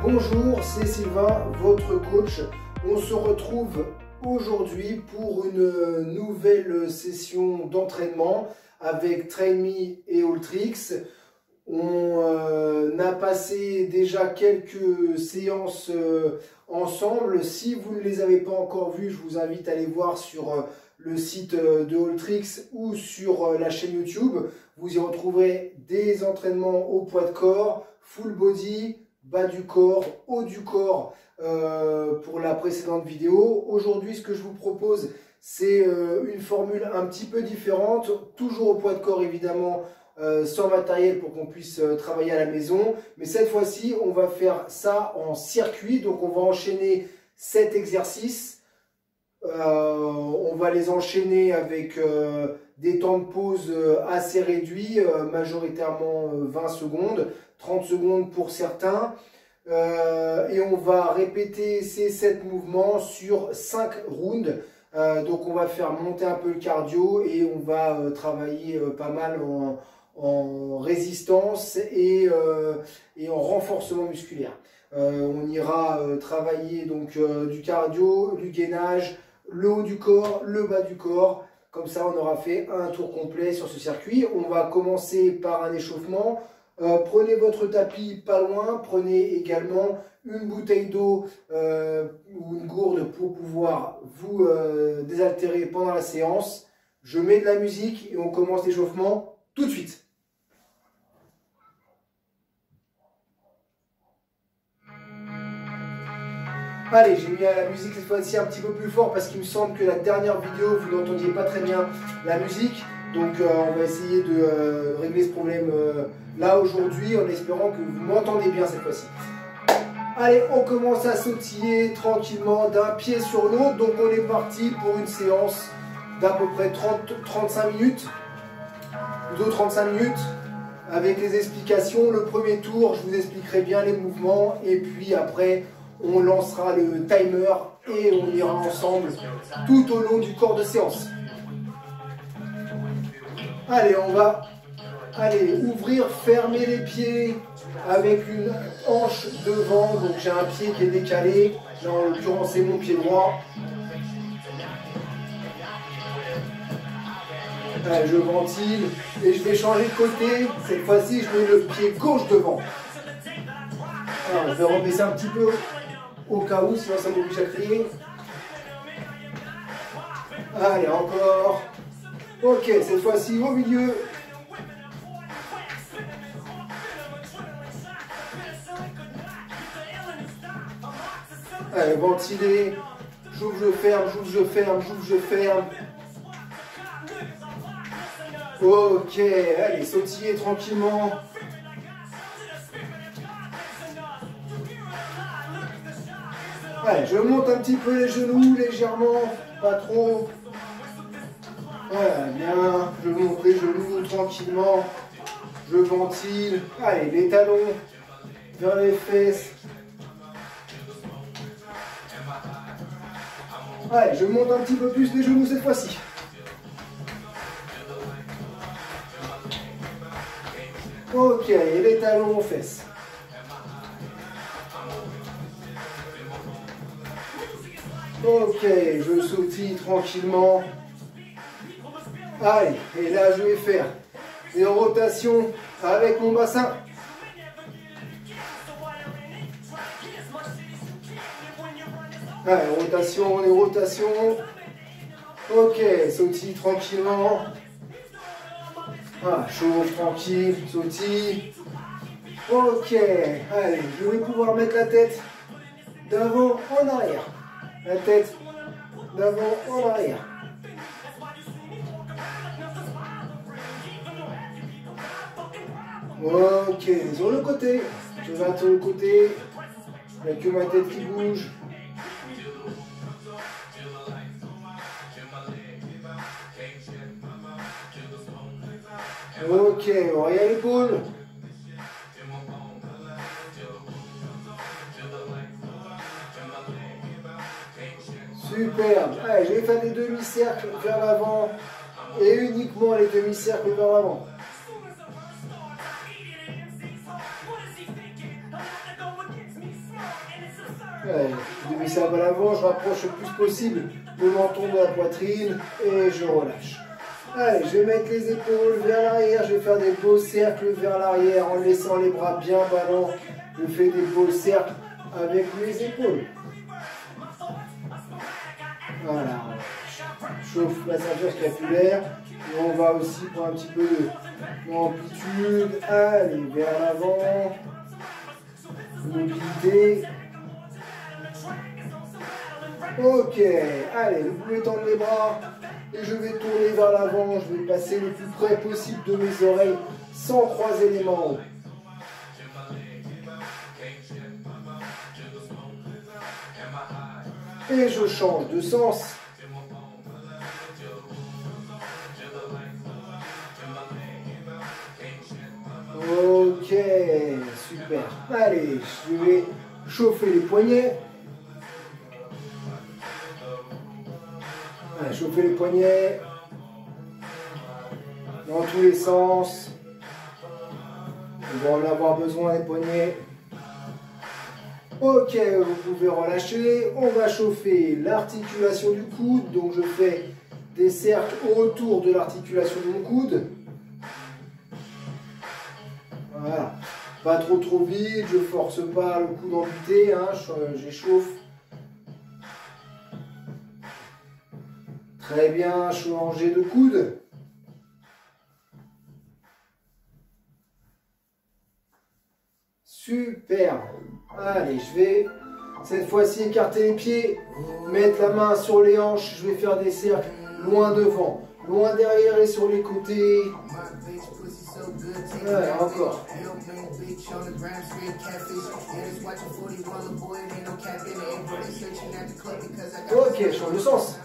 Bonjour, c'est Sylvain, votre coach. On se retrouve aujourd'hui pour une nouvelle session d'entraînement avec Train Me et Alltrix. On a passé déjà quelques séances ensemble. Si vous ne les avez pas encore vues, je vous invite à aller voir sur le site de Alltrix ou sur la chaîne YouTube. Vous y retrouverez des entraînements au poids de corps, full body, bas du corps, haut du corps pour la précédente vidéo. Aujourd'hui, ce que je vous propose, c'est une formule un petit peu différente, toujours au poids de corps évidemment, sans matériel pour qu'on puisse travailler à la maison. Mais cette fois-ci, on va faire ça en circuit. Donc on va enchaîner 7 exercices. On va les enchaîner avec des temps de pause assez réduits, majoritairement 20 secondes, 30 secondes pour certains. Et on va répéter ces 7 mouvements sur 5 rounds. Donc on va faire monter un peu le cardio et on va travailler pas mal en résistance et en renforcement musculaire. On ira travailler donc du cardio, du gainage, le haut du corps, le bas du corps. Comme ça, on aura fait un tour complet sur ce circuit. On va commencer par un échauffement. Prenez votre tapis pas loin. Prenez également une bouteille d'eau ou une gourde pour pouvoir vous désaltérer pendant la séance. Je mets de la musique et on commence l'échauffement tout de suite. Allez, j'ai mis la musique cette fois-ci un petit peu plus fort parce qu'il me semble que la dernière vidéo, vous n'entendiez pas très bien la musique. Donc on va essayer de régler ce problème là aujourd'hui en espérant que vous m'entendez bien cette fois-ci. Allez, on commence à sautiller tranquillement d'un pied sur l'autre. Donc on est parti pour une séance d'à peu près 30-35 minutes. Plutôt 35 minutes avec les explications. Le premier tour, je vous expliquerai bien les mouvements et puis après on lancera le timer et on ira ensemble tout au long du corps de séance. Allez, on va ouvrir, fermer les pieds avec une hanche devant. Donc j'ai un pied qui est décalé. Là en l'occurrence c'est mon pied droit. Allez, je ventile et je vais changer de côté. Cette fois-ci je mets le pied gauche devant. Alors, je vais rebaisser un petit peu au cas où, sinon ça m'oblige à crier. Allez, encore. Ok, cette fois-ci au milieu. Allez, ventiler. J'ouvre, je ferme, j'ouvre, je ferme, j'ouvre, je ferme. Ok, allez, sautiller tranquillement. Allez, je monte un petit peu les genoux légèrement, pas trop. Voilà, bien, je monte les genoux tranquillement. Je ventile. Allez, les talons vers les fesses. Allez, je monte un petit peu plus les genoux cette fois-ci. Ok, et les talons aux fesses. Ok, je sautille tranquillement. Allez, et là je vais faire des rotations avec mon bassin. Allez, rotation, les rotations. Ok, sautille tranquillement. Ah, chauffe tranquille, sautille. Ok, allez, je vais pouvoir mettre la tête d'avant en arrière. La tête d'avant en arrière. Ok, sur le côté. Je vais sur le côté. Il n'y a que ma tête qui bouge. Ok, on regarde l'épaule. Superbe. Allez, je vais faire des demi-cercles vers l'avant et uniquement les demi-cercles vers l'avant. Ouais, je mets ça à l'avant, je rapproche le plus possible le menton de la poitrine et je relâche. Allez, je vais mettre les épaules vers l'arrière, je vais faire des beaux cercles vers l'arrière en laissant les bras bien ballants. Je fais des beaux cercles avec les épaules. Voilà, je chauffe la ceinture scapulaire et on va aussi prendre un petit peu d'amplitude. Allez, vers l'avant, mobilité. Ok, allez, vous pouvez tendre les bras et je vais tourner vers l'avant. Je vais passer le plus près possible de mes oreilles sans croiser les mains. Et je change de sens. Ok, super. Allez, je vais chauffer les poignets. Allez, chauffer les poignets dans tous les sens. On va en avoir besoin des poignets. Ok, vous pouvez relâcher. On va chauffer l'articulation du coude. Donc je fais des cercles autour de l'articulation de mon coude. Voilà. Pas trop vite, je force pas le coude amputé, hein, j'échauffe. Très bien, changer de coude. Super. Allez, je vais cette fois-ci écarter les pieds, mettre la main sur les hanches, je vais faire des cercles loin devant, loin derrière et sur les côtés. Ouais, encore. Ok, je change de sens.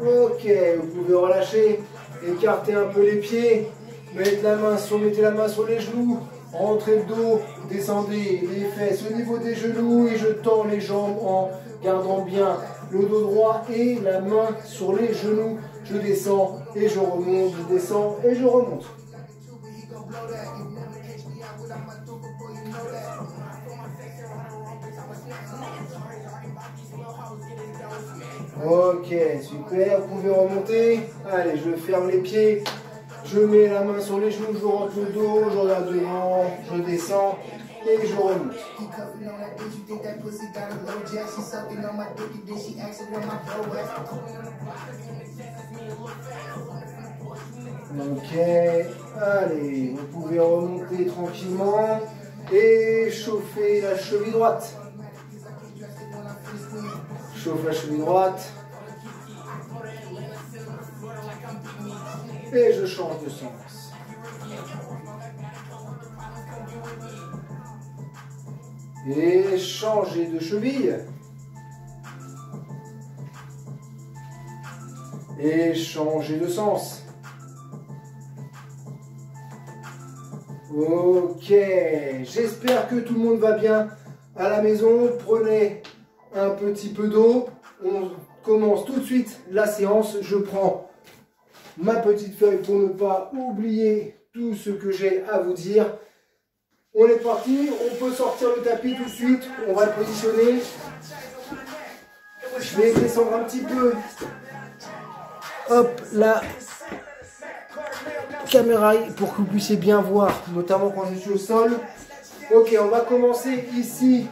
Ok, vous pouvez relâcher, écarter un peu les pieds, mettez la main sur les genoux, rentrez le dos, descendez les fesses au niveau des genoux et je tends les jambes en gardant bien le dos droit et la main sur les genoux. Je descends et je remonte, je descends et je remonte. Ok, super, vous pouvez remonter. Allez, je ferme les pieds, je mets la main sur les genoux, je rentre le dos, je regarde devant, je descends et je remonte. Ok, allez, vous pouvez remonter tranquillement et chauffer la cheville droite. Chauffe la cheville droite. Et je change de sens. Et changer de cheville. Et changer de sens. Ok, j'espère que tout le monde va bien à la maison. Prenez un petit peu d'eau. On commence tout de suite la séance. Je prends ma petite feuille pour ne pas oublier tout ce que j'ai à vous dire. On est parti, on peut sortir le tapis tout de suite. On va le positionner. Je vais descendre un petit peu. Hop, la caméra pour que vous puissiez bien voir, notamment quand je suis au sol. Ok, on va commencer ici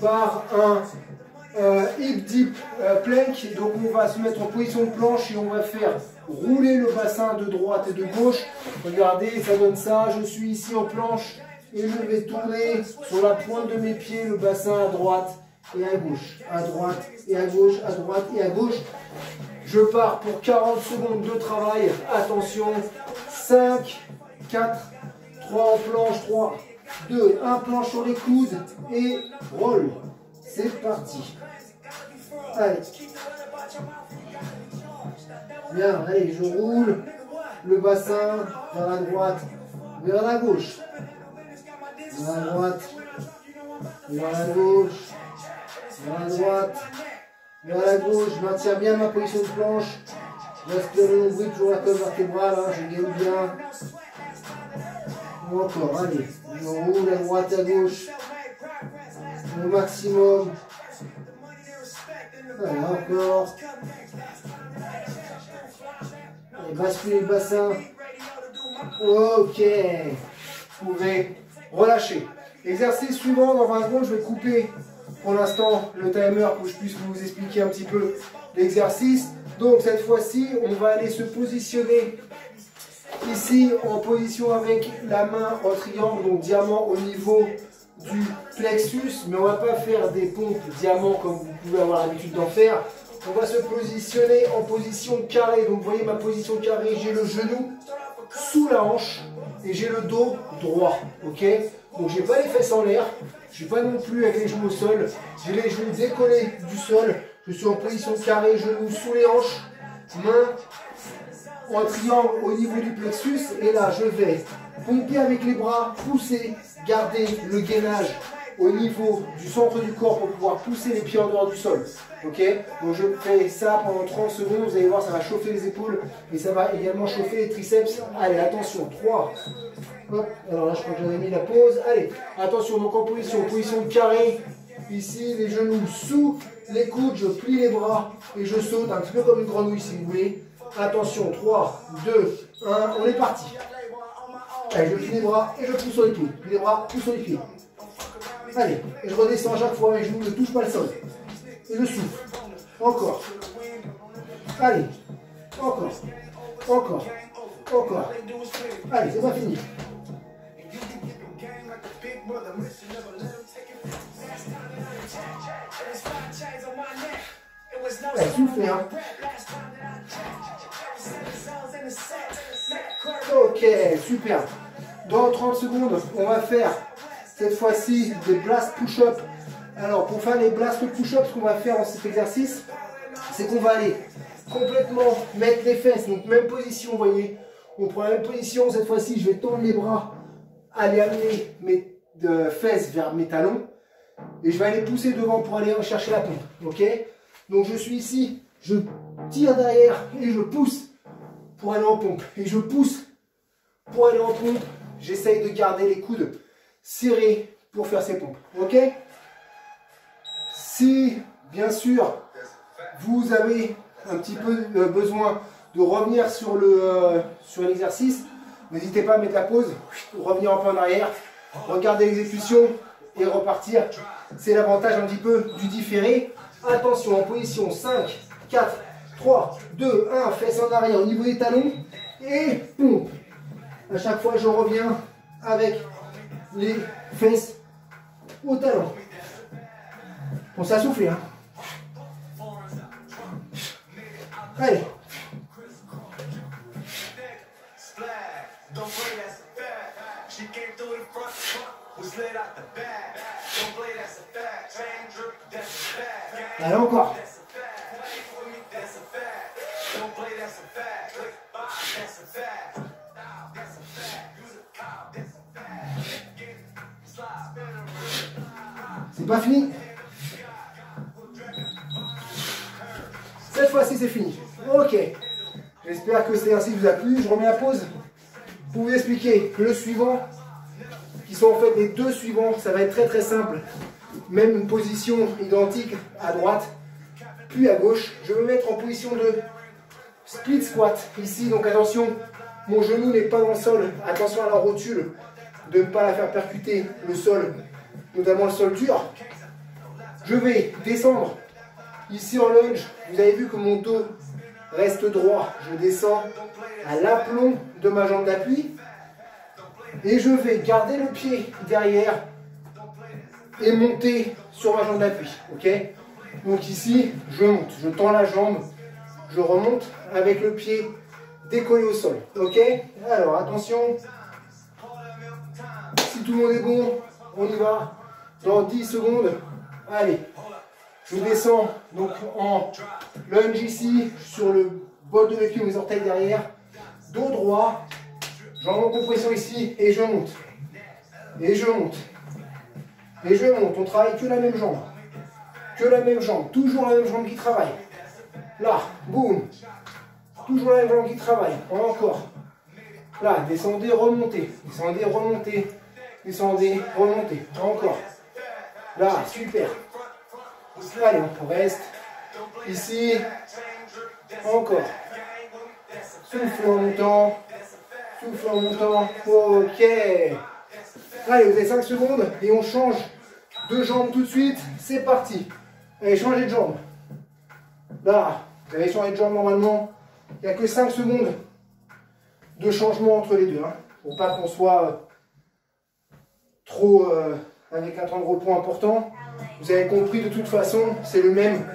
par un hip dip plank. Donc on va se mettre en position de planche et on va faire rouler le bassin de droite et de gauche. Regardez, ça donne ça. Je suis ici en planche et je vais tourner sur la pointe de mes pieds le bassin à droite et à gauche, à droite et à gauche, à droite et à gauche. Je pars pour 40 secondes de travail. Attention, 5, 4, 3 en planche, 3, 2, 1 planche sur les coudes et roll. C'est parti. Allez. Bien, allez, je roule le bassin vers la droite, vers la gauche. Vers la droite, vers la gauche, vers la droite, vers la gauche. Je maintiens bien ma position de planche. J'aspire le nombril, toujours la colonne vertébrale, hein, je gagne bien. Encore, allez. Je roule à droite, à gauche. Au maximum. Allez, encore. Allez, basculez le bassin. Ok. Vous pouvez relâcher. Exercice suivant, dans 20 secondes, je vais couper pour l'instant le timer pour que je puisse vous expliquer un petit peu l'exercice. Donc cette fois-ci, on va aller se positionner ici en position avec la main en triangle, donc diamant au niveau du plexus, mais on ne va pas faire des pompes diamant comme vous pouvez avoir l'habitude d'en faire. On va se positionner en position carrée. Donc vous voyez ma position carrée, j'ai le genou sous la hanche et j'ai le dos droit. Ok, donc j'ai pas les fesses en l'air, je suis pas non plus avec les genoux au sol, j'ai les genoux décollés du sol. Je suis en position carrée, genoux sous les hanches, main en triangle au niveau du plexus. Et là, je vais pomper avec les bras, pousser, garder le gainage au niveau du centre du corps pour pouvoir pousser les pieds en dehors du sol. Ok, donc je fais ça pendant 30 secondes. Vous allez voir, ça va chauffer les épaules et ça va également chauffer les triceps. Allez, attention, 3. Hop, alors là, je crois que j'avais mis la pause. Allez, attention, donc en position carrée. Ici, les genoux sous les coudes, je plie les bras et je saute un petit peu comme une grenouille si vous voulez. Attention, 3, 2, 1, on est parti. Allez, je plie les bras et je pousse sur les pieds. Plie les bras, pousse sur les pieds. Allez, et je redescends à chaque fois, mes genoux ne touchent pas le sol. Et je souffle. Encore. Allez, encore. Encore. Encore. Allez, c'est pas fini. Allez, soufflez, hein. Ok, super. Dans 30 secondes, on va faire cette fois-ci des blast push-up. Alors, pour faire les blast push-up, ce qu'on va faire dans cet exercice, c'est qu'on va aller complètement mettre les fesses, donc même position, vous voyez. On prend la même position, cette fois-ci, je vais tendre les bras, aller amener mes fesses vers mes talons, et je vais aller pousser devant pour aller chercher la pompe, ok? Donc je suis ici, je tire derrière et je pousse pour aller en pompe, et je pousse pour aller en pompe. J'essaye de garder les coudes serrés pour faire ces pompes, ok? Si, bien sûr, vous avez un petit peu besoin de revenir sur l'exercice, n'hésitez pas à mettre la pause, revenir un peu en arrière, regarder l'exécution et repartir. C'est l'avantage un petit peu du différé. Attention, en position 5, 4, 3, 2, 1, fesses en arrière au niveau des talons et pompe. À chaque fois, je reviens avec les fesses au talon. Bon, ça a soufflé, hein. Allez. Allez, encore. C'est pas fini. Cette fois-ci, c'est fini. Ok. J'espère que cet exercice vous a plu. Je remets la pause pour vous expliquer le suivant, qui sont en fait les deux suivants. Ça va être très très simple. Même une position identique à droite, puis à gauche. Je vais me mettre en position de split squat ici. Donc attention, mon genou n'est pas dans le sol. Attention à la rotule, de ne pas la faire percuter le sol, notamment le sol dur. Je vais descendre ici en lunge. Vous avez vu que mon dos reste droit. Je descends à l'aplomb de ma jambe d'appui. Et je vais garder le pied derrière et monter sur ma jambe d'appui. Ok? Donc ici, je monte. Je tends la jambe. Je remonte avec le pied décollé au sol. Ok? Alors attention. Si tout le monde est bon, on y va. Dans 10 secondes. Allez. Je descends donc en lunge ici, sur le bol de mes pieds, mes orteils derrière, dos droit, jambe en compression ici, et je monte. Et je monte. Et je monte. On travaille que la même jambe. Que la même jambe. Toujours la même jambe qui travaille. Là, boum. Toujours la même jambe qui travaille. Encore. Là, descendez, remontez. Descendez, remontez. Descendez, remontez. Encore. Là, super. Allez, on reste. Ici. Encore. Souffle en montant. Souffle en montant. Ok. Allez, vous avez 5 secondes et on change de jambe tout de suite. C'est parti. Allez, changez de jambe. Là, vous avez changé de jambe normalement. Il n'y a que 5 secondes de changement entre les deux. Hein, pour pas qu'on soit trop avec un temps de repos important. Vous avez compris, de toute façon, c'est le même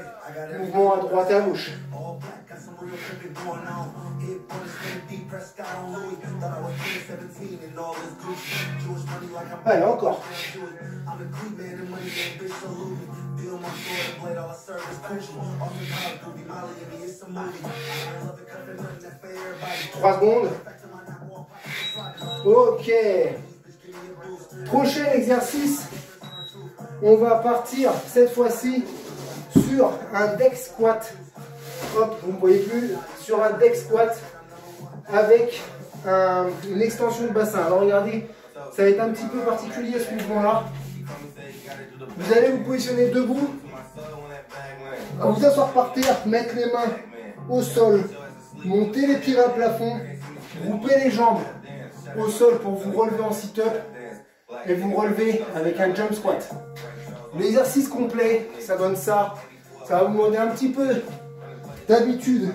mouvement à droite et à gauche. Allez, encore. Trois secondes. Ok. Prochain exercice. On va partir cette fois-ci sur un deck squat. Hop, vous ne voyez plus. Sur un deck squat avec une extension de bassin. Alors regardez, ça va être un petit peu particulier ce mouvement-là. Vous allez vous positionner debout, vous asseoir par terre, mettre les mains au sol, monter les pieds vers le plafond, grouper les jambes au sol pour vous relever en sit-up et vous relever avec un jump squat. L'exercice complet, ça donne ça. Ça va vous demander un petit peu d'habitude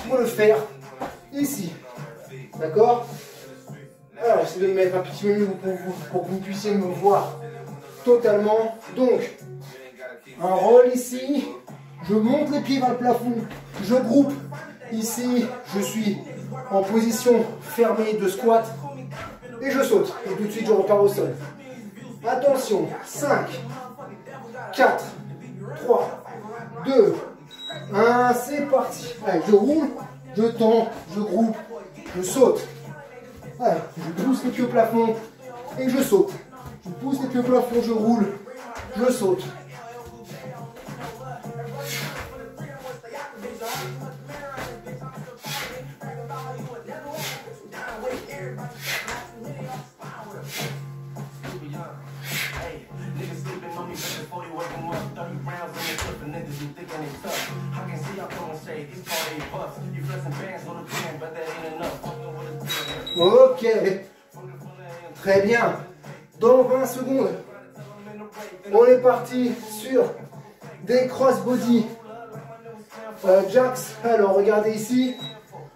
pour le faire ici. D'accord? Alors, j'essaie de me mettre un petit peu mieux pour que vous puissiez me voir totalement. Donc, un roll ici. Je monte les pieds vers le plafond. Je groupe. Ici, je suis en position fermée de squat. Et je saute. Et tout de suite, je repars au sol. Attention. 5, 4, 3, 2, 1. C'est parti. Allez, je roule. Je tends. Je groupe. Je saute. Allez, je pousse les pieds au plafond et je saute. Je pousse les pieds au plafond, je roule, je saute. Ok, très bien. Dans 20 secondes, on est parti sur des crossbody jacks. Alors regardez ici,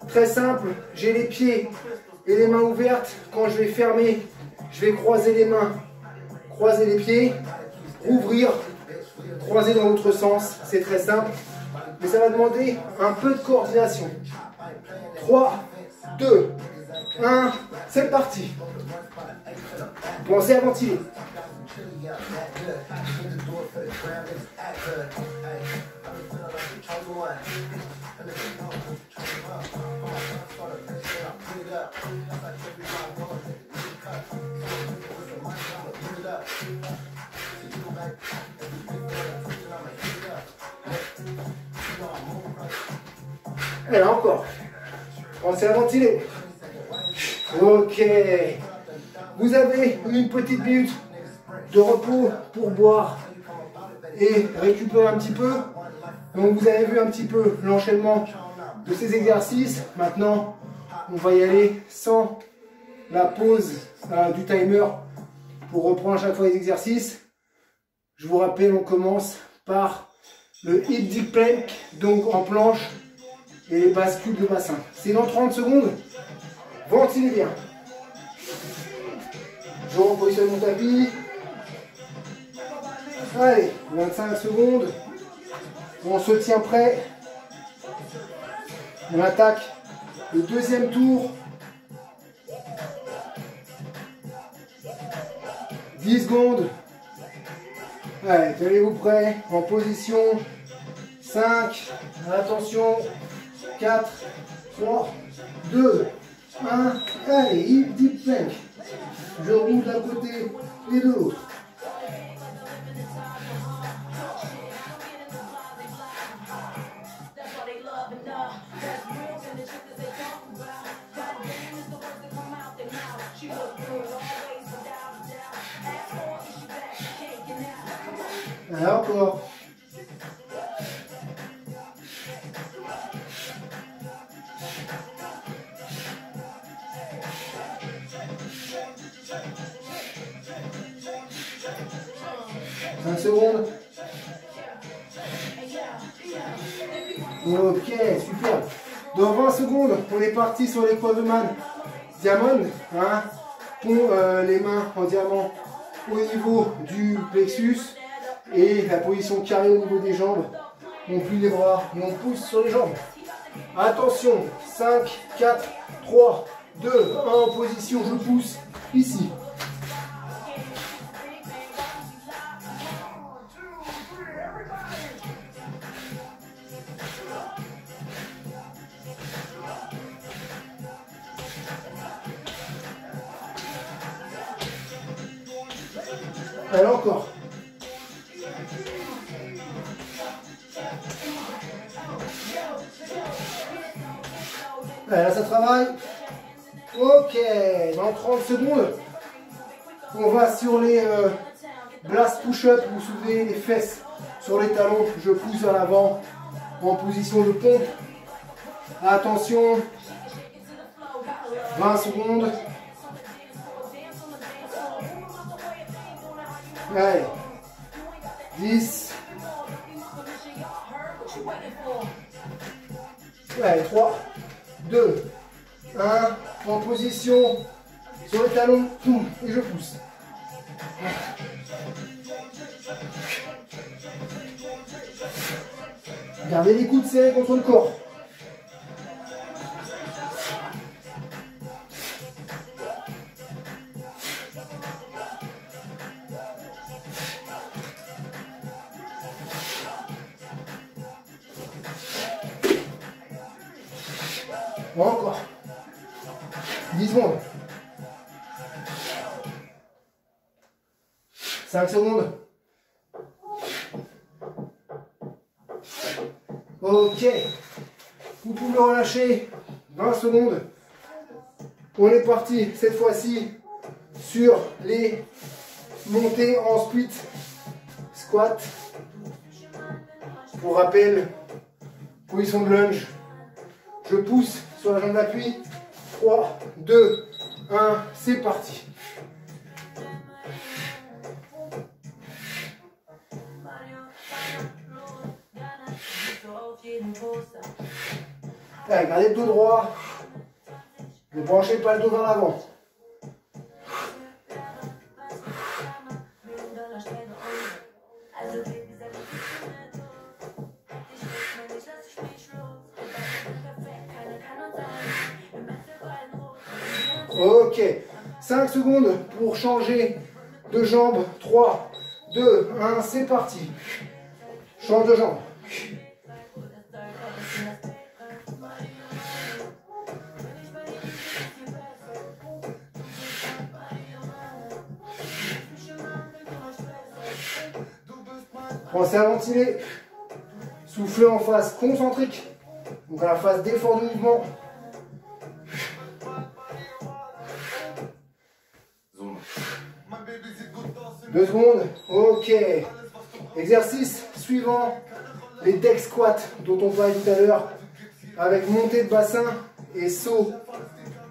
très simple, j'ai les pieds et les mains ouvertes. Quand je vais fermer, je vais croiser les mains, croiser les pieds, ouvrir, croiser dans l'autre sens. C'est très simple, mais ça va demander un peu de coordination. 3, 2, 1, c'est parti. Pensez à ventiler. Et là encore. Pensez à ventiler. Ok. Vous avez une petite minute de repos pour boire et récupérer un petit peu. Donc vous avez vu un petit peu l'enchaînement de ces exercices. Maintenant, on va y aller sans la pause du timer pour reprendre à chaque fois les exercices. Je vous rappelle, on commence par le hip dip plank, donc en planche, et les bascules de bassin. C'est dans 30 secondes. Ventilez bien. Je repositionne mon tapis. Allez, 25 secondes. On se tient prêt. On attaque le deuxième tour. 10 secondes. Allez, tenez-vous prêts. En position. 5. Attention. 4, 3, 2, 1. Allez, hip dip plank. Je roule d'un côté et de l'autre. Allez, encore. Cinq secondes. Ok, super. Dans 20 secondes, on est parti sur les Quadman Diamond. Hein. Les mains en diamant au niveau du plexus et la position carrée au niveau des jambes. On plie les bras et on pousse sur les jambes. Attention, 5, 4, 3, 2, 1 en position, je pousse ici. Allez, encore. Allez, là, ça travaille. Ok, dans 30 secondes, on va sur les blast push-up. Vous soulevez les fesses sur les talons. Je pousse à l'avant en position de pompe. Attention, 20 secondes. Allez, 10. Allez, 3, 2, 1. En position sur les talons. Et je pousse. Gardez les coudes serrés contre le corps. Encore. 10 secondes. 5 secondes. Ok. Vous pouvez relâcher 20 secondes. On est parti cette fois-ci sur les montées en split squat. Pour rappel, position de lunge. Je pousse sur la jambe d'appui. 3, 2, 1, c'est parti. Allez, gardez le dos droit. Ne branchez pas le dos vers l'avant. Ok, 5 secondes pour changer de jambe. 3, 2, 1, c'est parti. Change de jambe. Pensez à ventiler. Soufflez en phase concentrique. Donc à la phase d'effort de mouvement. Deux secondes. Ok. Exercice suivant. Les deck squats dont on parlait tout à l'heure. Avec montée de bassin et saut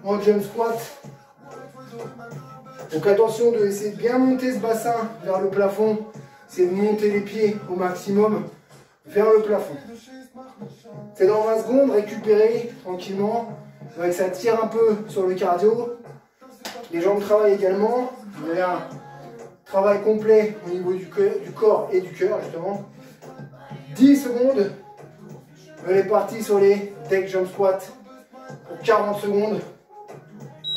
en jump squat. Donc attention de essayer de bien monter ce bassin vers le plafond. C'est de monter les pieds au maximum vers le plafond. C'est dans 20 secondes, récupérer tranquillement. Avec ça tire un peu sur le cardio. Les jambes travaillent également. Vous avez un travail complet au niveau du corps et du cœur justement. 10 secondes. On est parti sur les deck jump squat pour 40 secondes.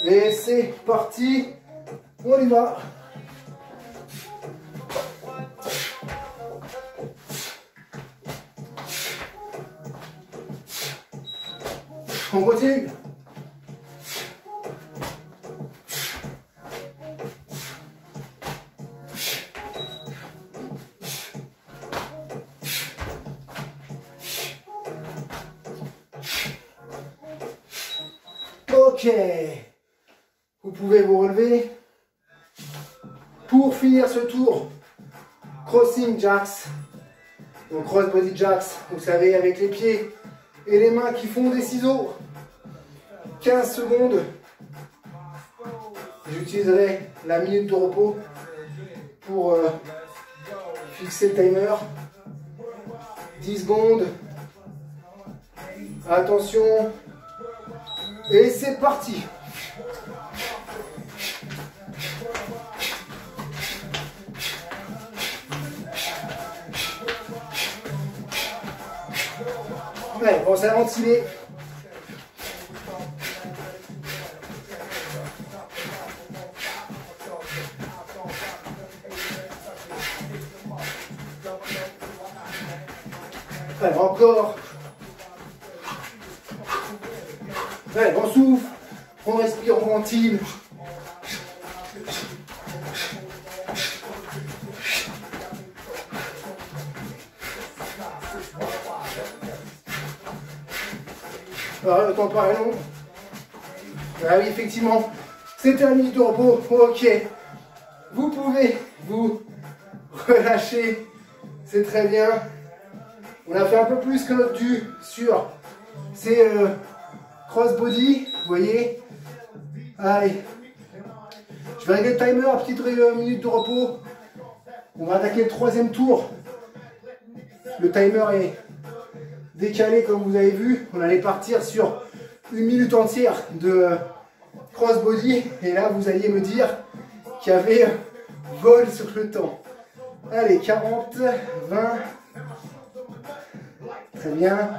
Et c'est parti. On y va. On continue. Ok. Vous pouvez vous relever. Pour finir ce tour, crossing jacks. Donc cross body jacks, vous savez, avec les pieds et les mains qui font des ciseaux. 15 secondes. J'utiliserai la minute de repos pour fixer le timer. 10 secondes. Attention. Et c'est parti. Ouais, bon, ça va ventiler. Ouais, encore. Ouais, on souffle, on respire, on ventile. Alors, le temps paraît long. Ah oui, effectivement, c'était un minute de repos. Ok, vous pouvez vous relâcher, c'est très bien. On a fait un peu plus que notre dû sur ces cross-body, vous voyez. Allez, je vais régler le timer, petite minute de repos. On va attaquer le troisième tour. Le timer est décalé comme vous avez vu. On allait partir sur une minute entière de cross-body. Et là, vous alliez me dire qu'il y avait vol sur le temps. Allez, 40, 20. Très bien.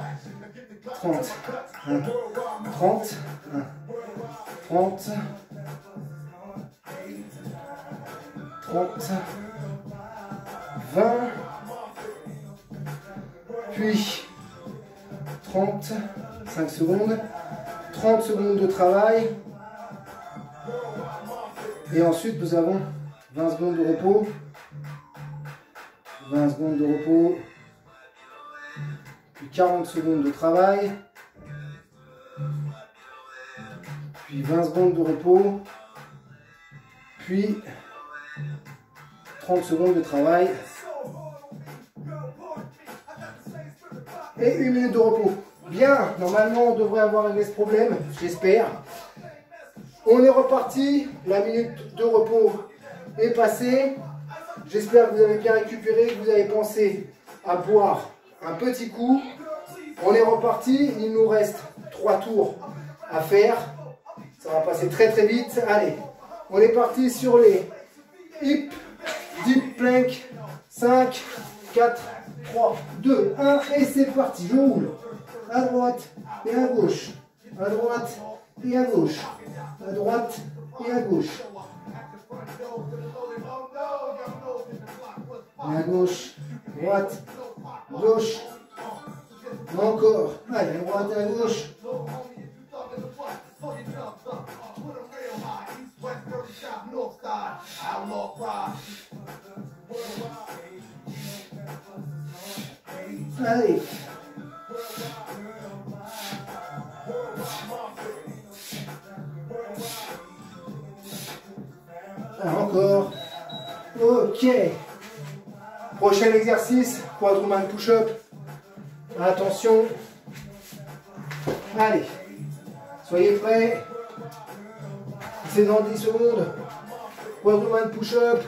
30. 1, 30. 1, 30. 30. 20. Puis 30. 5 secondes. 30 secondes de travail. Et ensuite, nous avons 20 secondes de repos. 20 secondes de repos. Puis 40 secondes de travail. Puis 20 secondes de repos. Puis 30 secondes de travail. Et une minute de repos. Bien, normalement on devrait avoir réglé ce problème, j'espère. On est reparti, la minute de repos est passée. J'espère que vous avez bien récupéré, que vous avez pensé à boire un petit coup. On est reparti, il nous reste 3 tours à faire. Ça va passer très très vite. Allez, on est parti sur les hip deep plank. 5, 4, 3, 2, 1 et c'est parti. Je roule à droite et à gauche, à droite et à gauche, à droite et à gauche. Et à gauche, droite, gauche. Encore. Allez, à droite et à gauche. Allez. Encore. Ok. Prochain exercice, quadruman push-up. Attention. Allez. Soyez prêts. C'est dans 10 secondes. Quadruman push-up.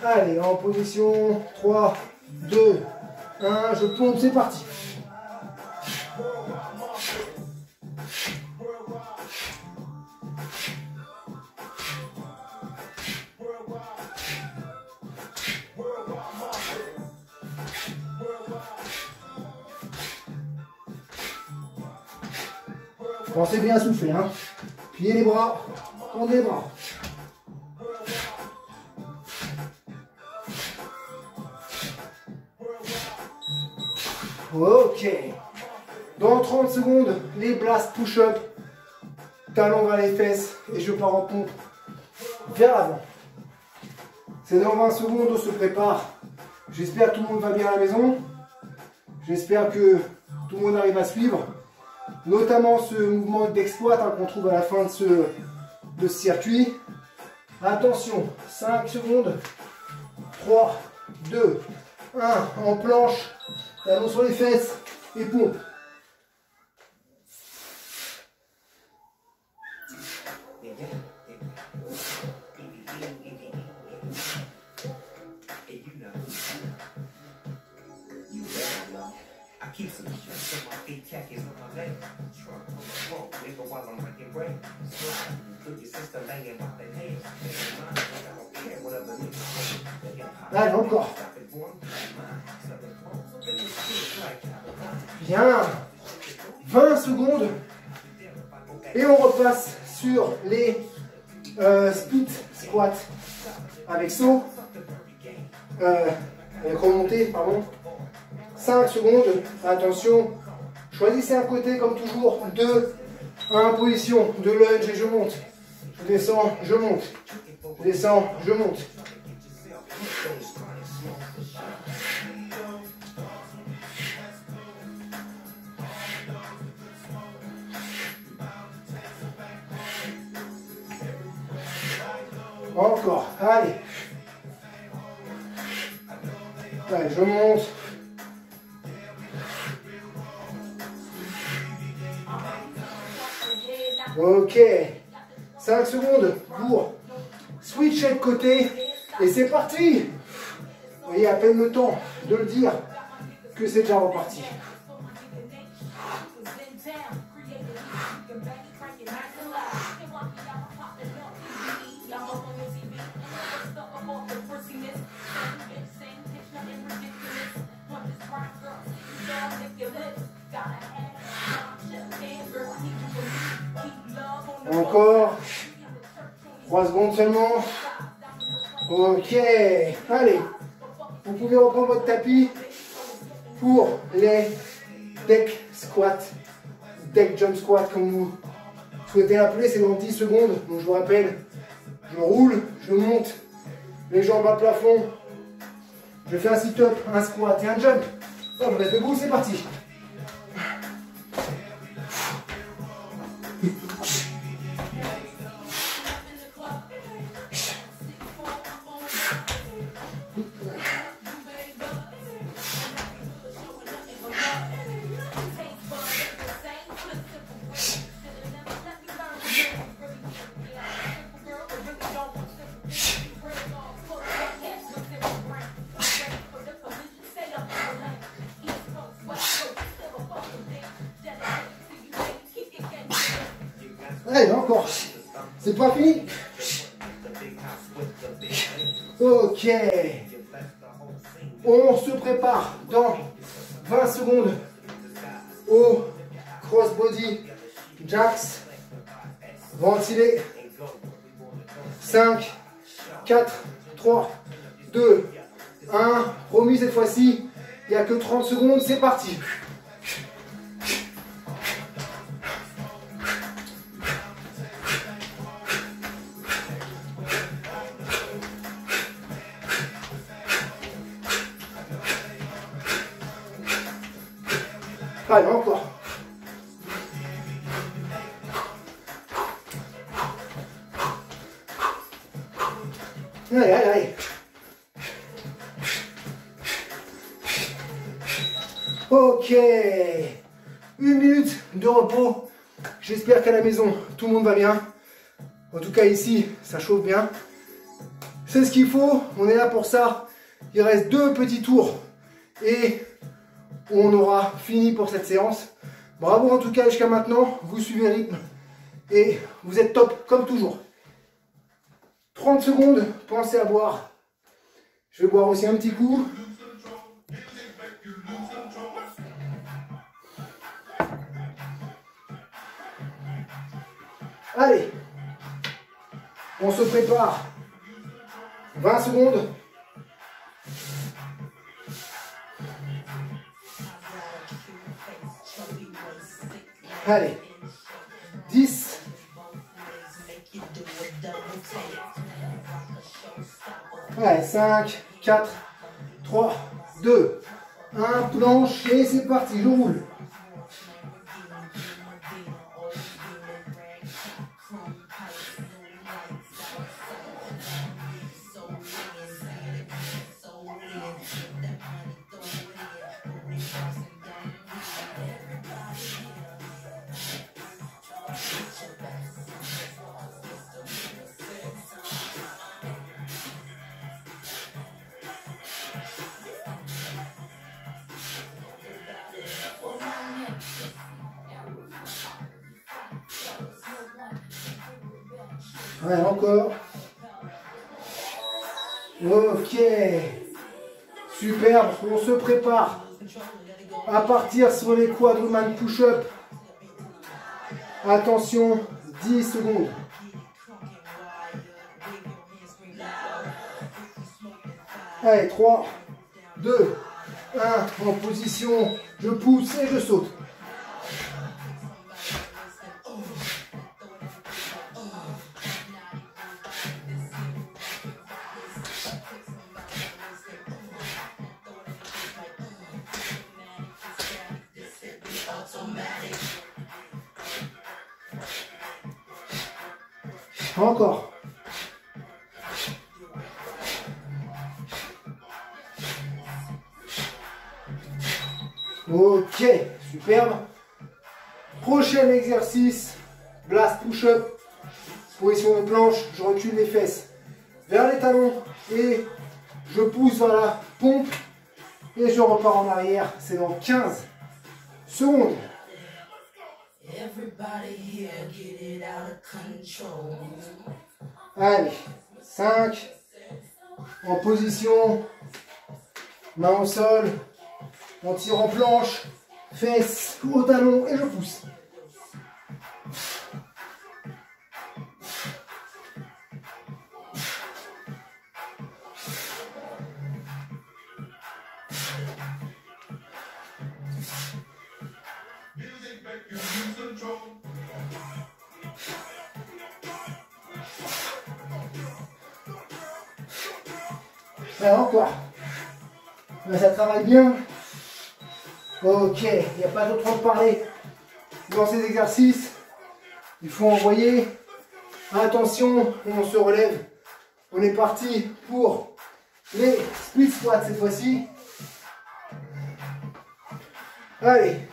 Allez, en position 3, 2, 1. Je pompe, c'est parti. Pensez bien à souffler, hein. Pliez les bras, tendez les bras. Ok. Dans 30 secondes, les blast push-up. Talons vers les fesses et je pars en pompe vers l'avant. C'est dans 20 secondes, on se prépare. J'espère que tout le monde va bien à la maison. J'espère que tout le monde arrive à suivre. Notamment ce mouvement d'exploit qu'on trouve à la fin de ce circuit. Attention, 5 secondes. 3, 2, 1, en planche, talon sur les fesses et pompe. Allez, encore. Bien. 20 secondes. Et on repasse sur les split squats avec saut. Avec remontée, pardon. 5 secondes. Attention. Choisissez un côté comme toujours. 2, 1, position de lunge et je monte. Je descends, je monte. Je descends, je monte. Encore, allez. Allez, je monte. Ok. 5 secondes pour switcher de côté. Et c'est parti. Vous voyez à peine le temps de le dire que c'est déjà reparti. Encore 3 secondes seulement. Ok, allez, vous pouvez reprendre votre tapis pour les deck squats, deck jump squat comme vous souhaitez l'appeler. C'est dans 10 secondes. Donc je vous rappelle, je roule, je monte les jambes à plafond, je fais un sit-up, un squat et un jump. On reste debout, c'est parti. Allez, encore. C'est pas fini. Ok. On se prépare dans 20 secondes au crossbody jacks ventilé. 5, 4, 3, 2, 1. Promis cette fois-ci, il n'y a que 30 secondes. C'est parti. Allez, encore. Allez, allez, allez. Ok. 1 minute de repos. J'espère qu'à la maison, tout le monde va bien. En tout cas, ici, ça chauffe bien. C'est ce qu'il faut. On est là pour ça. Il reste 2 petits tours. Et on aura fini pour cette séance. Bravo en tout cas jusqu'à maintenant, vous suivez le rythme et vous êtes top comme toujours. 30 secondes, pensez à boire. Je vais boire aussi un petit coup. Allez, on se prépare. 20 secondes. Allez, 10. Allez, 5, 4, 3, 2, 1, planche et c'est parti, je roule. Ouais, encore. Ok. Superbe. On se prépare à partir sur les quadruman push-up. Attention, 10 secondes. Allez, 3, 2, 1, en position, je pousse et je saute. Encore. Ok, superbe. Prochain exercice, blast push-up. Position de planche, je recule les fesses vers les talons et je pousse vers la pompe et je repars en arrière. C'est dans 15 secondes. Allez, 5, en position, main au sol, on tire en planche, fesses au talon et je pousse. Et encore. Ça travaille bien. Ok, il n'y a pas d'autre temps de parler. Dans ces exercices, il faut envoyer. Attention, on se relève. On est parti pour les split squats cette fois-ci. Allez,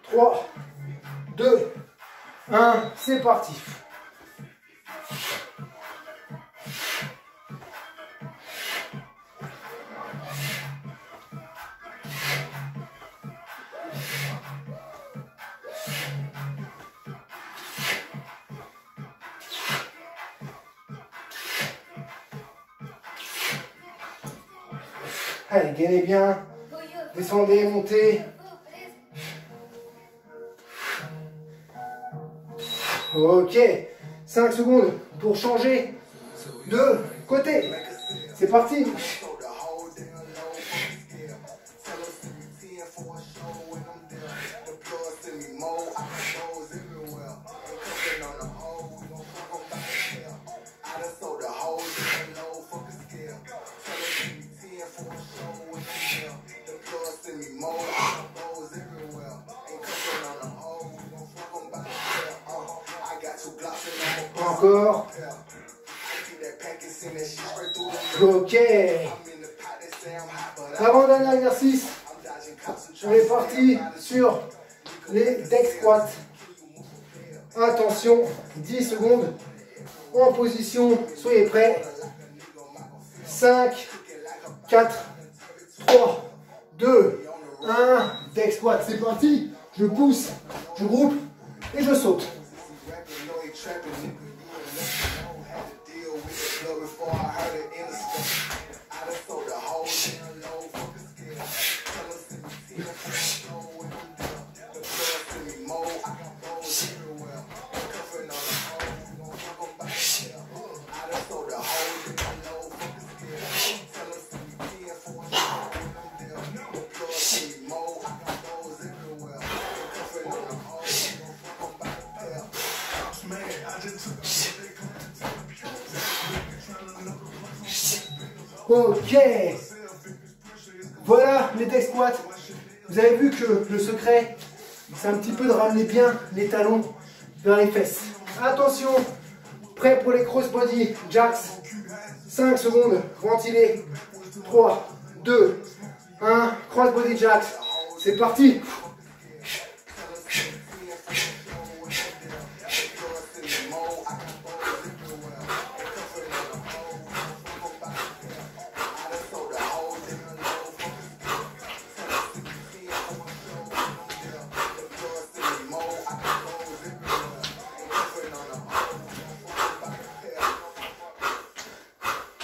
3, 2, 1, c'est parti. Allez, gainez bien, descendez, montez. Ok, 5 secondes pour changer de côté. C'est parti. Encore. Ok. Avant-dernier exercice. On est parti sur les deck squats. Attention, 10 secondes. En position, soyez prêts. 5, 4, 3, 2, 1. Deck squat, c'est parti. Je pousse, je groupe et je saute. Ok, voilà les deck squats. Vous avez vu que le secret, c'est un petit peu de ramener bien les talons vers les fesses. Attention, prêt pour les crossbody jacks. 5 secondes, ventilez. 3, 2, 1, crossbody jacks. C'est parti.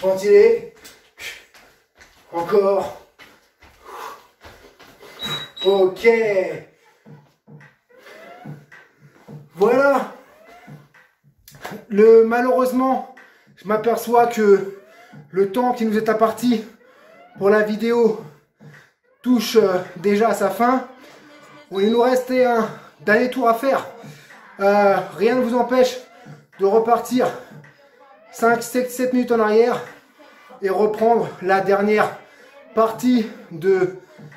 Ventilez. Encore. Ok. Voilà. Malheureusement, je m'aperçois que le temps qui nous est imparti pour la vidéo touche déjà à sa fin. Bon, il nous restait un dernier tour à faire. Rien ne vous empêche de repartir 5-7 minutes en arrière et reprendre la dernière partie de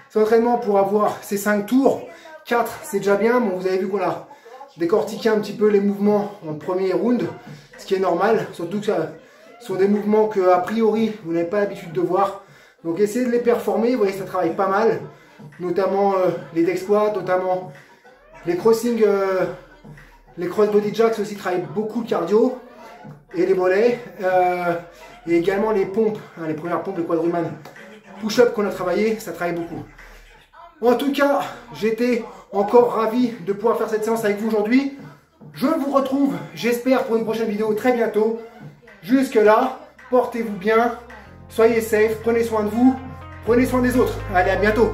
cet entraînement pour avoir ces 5 tours. 4, c'est déjà bien. Bon, vous avez vu qu'on a décortiqué un petit peu les mouvements en premier round, ce qui est normal, surtout que ce sont des mouvements que a priori vous n'avez pas l'habitude de voir. Donc essayez de les performer, vous voyez ça travaille pas mal, notamment les deck squats, notamment les crossing, les cross body jacks aussi travaillent beaucoup le cardio et les mollets, et également les pompes, hein, les premières pompes, les quadruman push-up qu'on a travaillé, ça travaille beaucoup. En tout cas, j'étais encore ravi de pouvoir faire cette séance avec vous aujourd'hui. Je vous retrouve, j'espère, pour une prochaine vidéo très bientôt. Jusque là, portez-vous bien, soyez safe, prenez soin de vous, prenez soin des autres. Allez, à bientôt.